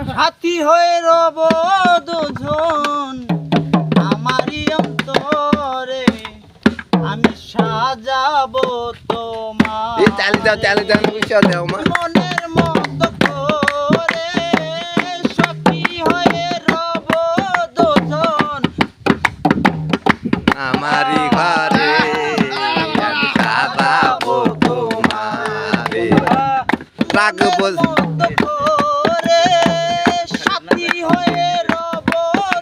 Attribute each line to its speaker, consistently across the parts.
Speaker 1: সাথী হয়ে রব দুজন আমারই অন্তরে আমি সাজাবো তোমার
Speaker 2: চালি দাও বিষয় দেও মা
Speaker 1: মনের মতো করে সখী হয়ে রব দুজন
Speaker 2: আমারই ঘরে আমি সাজাবো তোমারে রাখবো
Speaker 1: মতো করে সাথী হয়ে রব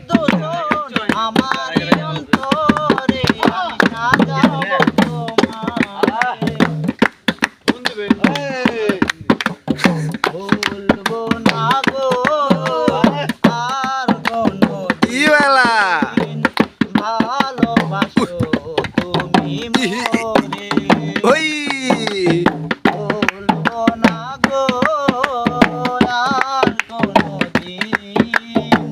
Speaker 1: দুজন আমারই অন্তরে আমি সাজাবো তোমারে ভুলবো না গো আর কোনো
Speaker 2: কি বেলা
Speaker 1: দিন ভালোবাসো তুমি মোরে
Speaker 2: ওই
Speaker 1: ভুলবো না গো আর কোনো দিন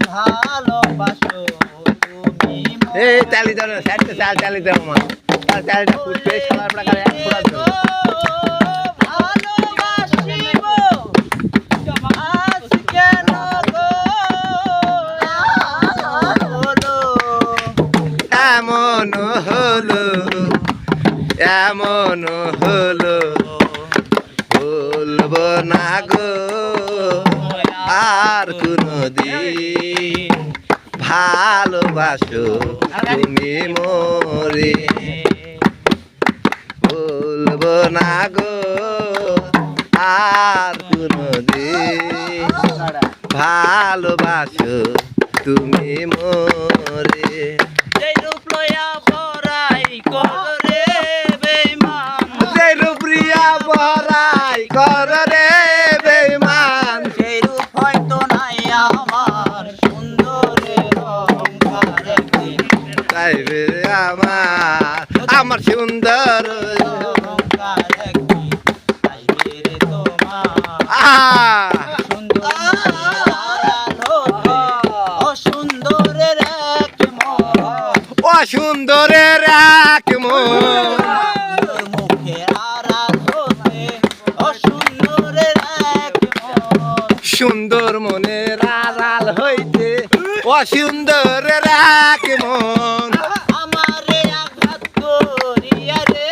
Speaker 1: ভালোবাসো তুমি
Speaker 2: এ চালি দাও সাইডে চালি দাও মা চালিটা ফুটবে সবার প্রকারে এক ফোড়া দাও
Speaker 1: ভালোবাসিব আজ কেন গো হলো
Speaker 2: এমন হলো এমন হলো বলবো না গো আর কোনদিন ভালোবাসো তুমি মোরে বলবো না গো আর কোনদিন ভালোবাসো তুমি মোরে
Speaker 1: যেই রূপ লইয়া পরাই করে বেঈমান
Speaker 2: সেই রূপরিয়া বড়াই কর রে বেঈমান
Speaker 1: সেই রূপ হয়তো নাই আমার সুন্দরের অহংকার একদিন
Speaker 2: তাই রে আমার সুন্দর
Speaker 1: অহংকার একদিন চাইবে রে তোমার
Speaker 2: আহ
Speaker 1: অসুন্দরের এক মন
Speaker 2: অসুন্দরের এক মন
Speaker 1: মুখে আড়াল হতে অসুন্দরের এক মন
Speaker 2: সুন্দর মনের আড়াল হইতে অসুন্দরের এক মন
Speaker 1: আমারে আঘাত করিয়া রে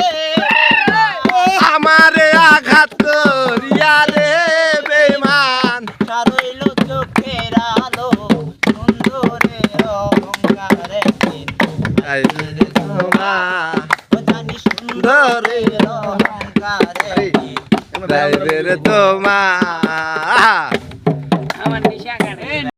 Speaker 2: আমারে আঘাত করিয়া রে বেঈমান
Speaker 1: সারইল চোখের আলো সুন্দরের অহংকার একদিন
Speaker 2: তাই রে তোমার
Speaker 1: ও জানি সুন্দরের অহংকার একদিন
Speaker 2: তাই রে তোমার